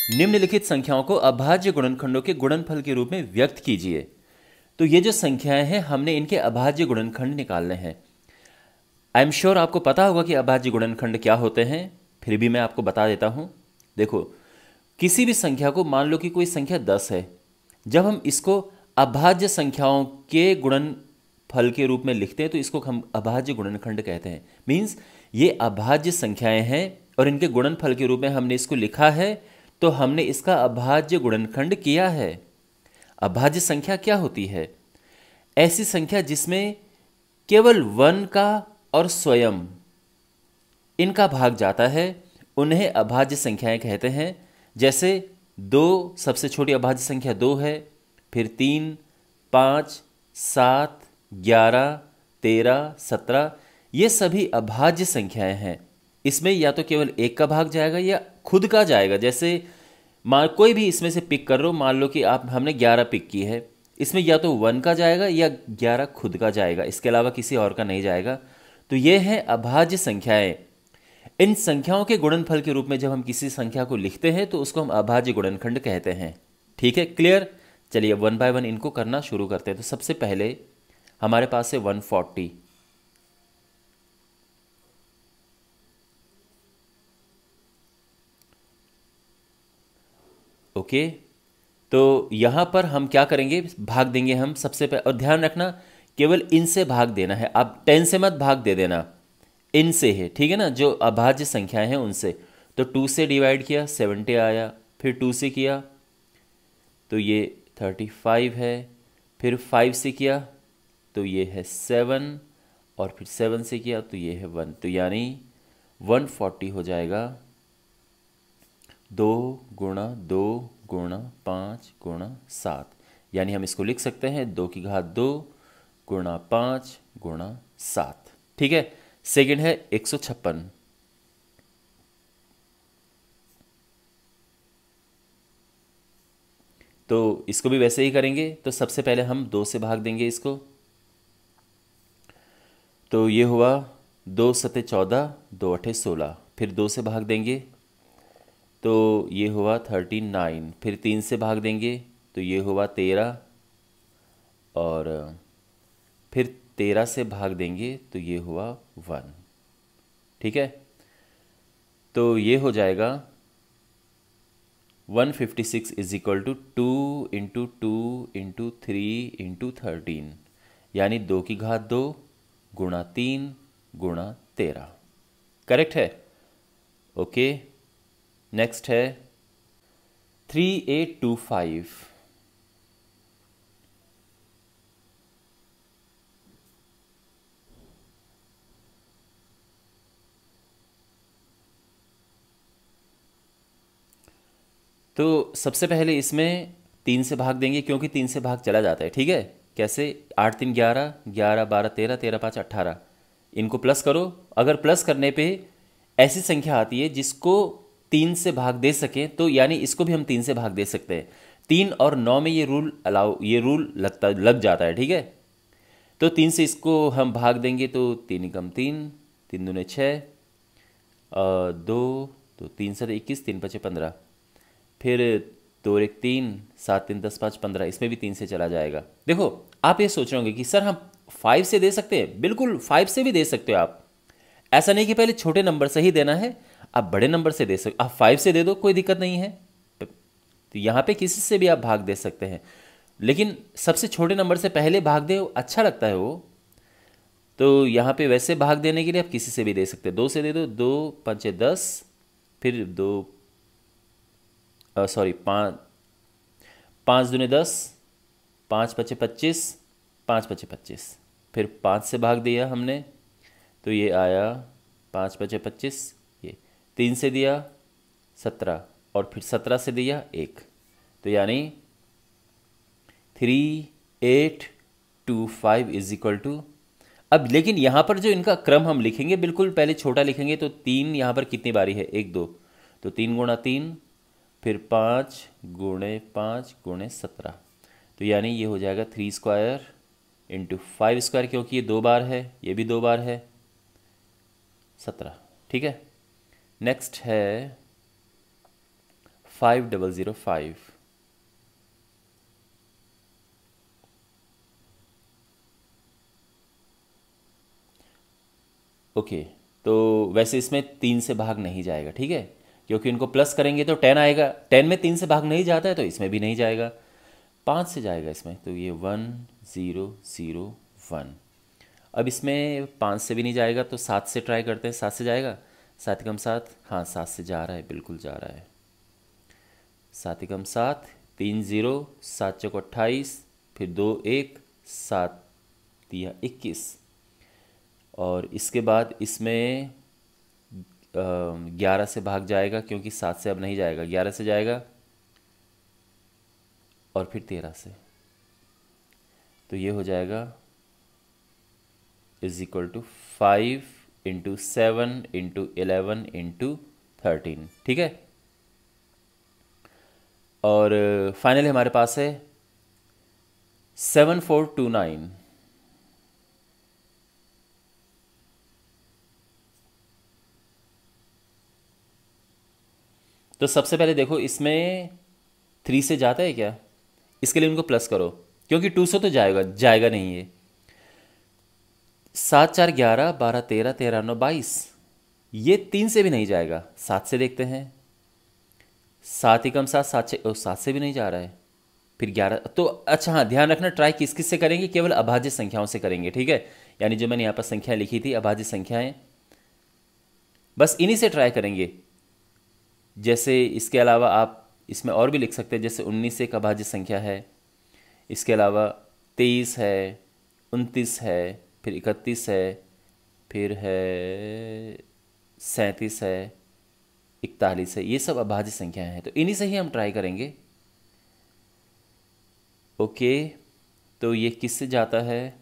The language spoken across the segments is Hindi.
निम्नलिखित संख्याओं को अभाज्य गुणनखंडों के गुणनफल के रूप में व्यक्त कीजिए। तो ये जो संख्याएं हैं हमने इनके अभाज्य गुणनखंड निकालने हैं। आई एम श्योर आपको पता होगा कि अभाज्य गुणनखंड क्या होते हैं, फिर भी मैं आपको बता देता हूं। देखो, किसी भी संख्या को, मान लो कि कोई संख्या 10 है, जब हम इसको अभाज्य संख्याओं के गुणनफल के रूप में लिखते हैं तो इसको हम अभाज्य गुणनखंड कहते हैं। मीन्स ये अभाज्य संख्याएं हैं और इनके गुणनफल के रूप में हमने इसको लिखा है, तो हमने इसका अभाज्य गुणनखंड किया है। अभाज्य संख्या क्या होती है? ऐसी संख्या जिसमें केवल 1 का और स्वयं इनका भाग जाता है, उन्हें अभाज्य संख्याएं कहते हैं। जैसे 2, सबसे छोटी अभाज्य संख्या 2 है, फिर 3, 5, 7, 11, 13, 17, ये सभी अभाज्य संख्याएं हैं। इसमें या तो केवल एक का भाग जाएगा या खुद का जाएगा। जैसे कोई भी इसमें से पिक कर लो, मान लो कि हमने 11 पिक की है, इसमें या तो 1 का जाएगा या 11 खुद का जाएगा, इसके अलावा किसी और का नहीं जाएगा। तो ये है अभाज्य संख्याएं। इन संख्याओं के गुणनफल के रूप में जब हम किसी संख्या को लिखते हैं तो उसको हम अभाज्य गुणनखंड कहते हैं। ठीक है, क्लियर? चलिए 1 बाय 1 इनको करना शुरू करते हैं। तो सबसे पहले हमारे पास है 140। ओके, तो यहां पर हम क्या करेंगे, भाग देंगे हम सबसे पहले। और ध्यान रखना, केवल इनसे भाग देना है, आप 10 से मत भाग दे देना, इनसे है, ठीक है ना, जो अभाज्य संख्याएं हैं उनसे। तो 2 से डिवाइड किया 70 आया, फिर 2 से किया तो ये 35 है, फिर 5 से किया तो ये है 7, और फिर 7 से किया तो ये है 1। तो यानी 140 हो जाएगा 2 गुणा 2 गुणा 5 गुणा 7। यानी हम इसको लिख सकते हैं 2 की घात 2 गुणा 5 गुणा 7। ठीक है। सेकंड है 156। तो इसको भी वैसे ही करेंगे। तो सबसे पहले हम 2 से भाग देंगे इसको, तो ये हुआ 2 सते 14, 2 अठे 16। फिर 2 से भाग देंगे तो ये हुआ 39। फिर 3 से भाग देंगे तो ये हुआ 13, और फिर 13 से भाग देंगे तो ये हुआ 1। ठीक है, तो ये हो जाएगा 156 is equal to 2 into 2 into 3 into 13, यानी 2 की घात 2 गुणा 3 गुणा 13। करेक्ट है। ओके, नेक्स्ट है 3825। तो सबसे पहले इसमें 3 से भाग देंगे, क्योंकि 3 से भाग चला जाता है। ठीक है, कैसे? 8 3 11, 11 12 13, 13 5 18। इनको प्लस करो। अगर प्लस करने पे ऐसी संख्या आती है जिसको 3 से भाग दे सके, तो यानी इसको भी हम 3 से भाग दे सकते हैं। 3 और 9 में ये रूल लग जाता है। ठीक है, तो 3 से इसको हम भाग देंगे तो 3 एकम 3, 3 दूने 6, 2 तो 3 7 21, 3 5 15, फिर 2 1 3, 7 3 10 5 15। इसमें भी 3 से चला जाएगा। देखो, आप ये सोच रहे होंगे कि सर हम 5 से दे सकते हैं। बिल्कुल 5 से भी दे सकते हो आप। ऐसा नहीं कि पहले छोटे नंबर से ही देना है, आप बड़े नंबर से दे सकते। आप 5 से दे दो, कोई दिक्कत नहीं है। तो यहाँ पे किसी से भी आप भाग दे सकते हैं, लेकिन सबसे छोटे नंबर से पहले भाग दे, अच्छा लगता है वो। तो यहाँ पे वैसे भाग देने के लिए आप किसी से भी दे सकते हैं। 2 से दे दो, 2 5 10, फिर 2 सॉरी 5 5 दूने 10, 5 5 25, 5 5 25। फिर 5 से भाग दिया हमने तो ये आया 5 5 25। ये 3 से दिया 17, और फिर 17 से दिया 1। तो यानी 3825 इज इक्वल टू। अब लेकिन यहाँ पर जो इनका क्रम हम लिखेंगे, बिल्कुल पहले छोटा लिखेंगे। तो 3 यहाँ पर कितनी बारी है? 1 2, तो 3 गुणा 3, फिर 5 गुणे 5 गुणे 17। तो यानी ये हो जाएगा 3 स्क्वायर इंटू 5 स्क्वायर, क्योंकि ये 2 बार है, ये भी 2 बार है, 17। ठीक है, नेक्स्ट है 5005। ओके, तो वैसे इसमें 3 से भाग नहीं जाएगा, ठीक है, क्योंकि इनको प्लस करेंगे तो 10 आएगा। 10 में 3 से भाग नहीं जाता है तो इसमें भी नहीं जाएगा। 5 से जाएगा इसमें, तो ये 1001। अब इसमें 5 से भी नहीं जाएगा तो 7 से ट्राई करते हैं। 7 से जाएगा? 7 एकम 7, हाँ 7 से जा रहा है, बिल्कुल जा रहा है। 7 एकम 7, 3 0, 7 चौक 28, फिर 2 1, 7 दिया 21। और इसके बाद इसमें 11 से भाग जाएगा, क्योंकि 7 से अब नहीं जाएगा, 11 से जाएगा और फिर 13 से। तो ये हो जाएगा = 5 × 7 × 11 × 13, ठीक है। और फाइनली हमारे पास है 7429। तो सबसे पहले देखो इसमें 3 से जाता है क्या? इसके लिए उनको प्लस करो, क्योंकि 200 तो जाएगा नहीं ये। 7 4 11, 12 13, 13 9 22, ये 3 से भी नहीं जाएगा। 7 से देखते हैं। 7 एकम 7, 7 से भी नहीं जा रहा है। फिर 11, तो अच्छा हाँ, ध्यान रखना ट्राई किस किस से करेंगे, केवल अभाज्य संख्याओं से करेंगे, ठीक है। यानी जो मैंने यहाँ पर संख्या लिखी थी अभाज्य संख्याएं, बस इन्हीं से ट्राई करेंगे। जैसे इसके अलावा आप इसमें और भी लिख सकते हैं, जैसे 19 एक अभाज्य संख्या है। इसके अलावा 23 है, 29 है, फिर 31 है, फिर है 37 है, 41 है। ये सब अभाज्य संख्याएं हैं, तो इन्हीं से ही हम ट्राई करेंगे। ओके, तो ये किससे जाता है?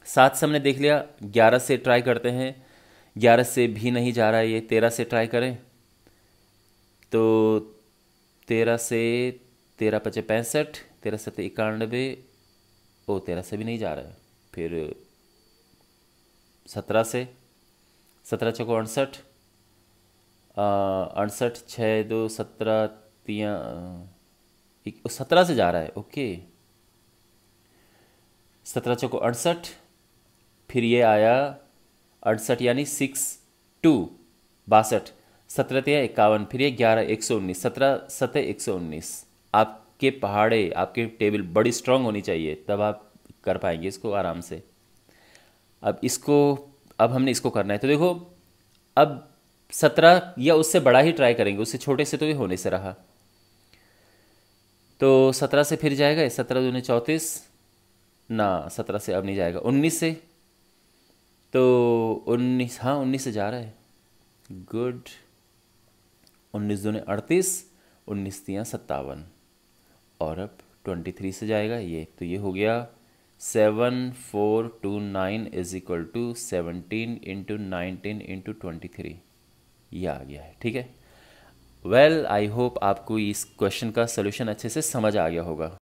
7 से हमने देख लिया। 11 से ट्राई करते हैं। 11 से भी नहीं जा रहा है ये। 13 से ट्राई करें तो 13 से 13 × 5 = 65, 13 × 7 = 91। ओ 13 से भी नहीं जा रहा है। फिर 17 से, 17 चौको 68, 68 6 2 17 17 से जा रहा है। ओके, 17 चौको 68, फिर ये आया 68 यानी 6 2 62, 17 3 51, फिर ये 11 119, 17 7 119। आपके पहाड़े, आपकी टेबल बड़ी स्ट्रांग होनी चाहिए, तब आप कर पाएंगे इसको आराम से। अब हमने इसको करना है, तो देखो अब 17 या उससे बड़ा ही ट्राई करेंगे, उससे छोटे से तो ये होने से रहा। तो 17 से फिर जाएगा, 17 दूनी 34 ना, 17 से अब नहीं जाएगा। 19 से, तो 19, हाँ 19 से जा रहा है, गुड। 19 दूनी 38, 19 3 57, और अब 23 से जाएगा ये, तो ये हो गया 7429 = 17 × 19 × 23। ये आ गया है, ठीक है। वेल, आई होप आपको इस क्वेश्चन का सलूशन अच्छे से समझ आ गया होगा।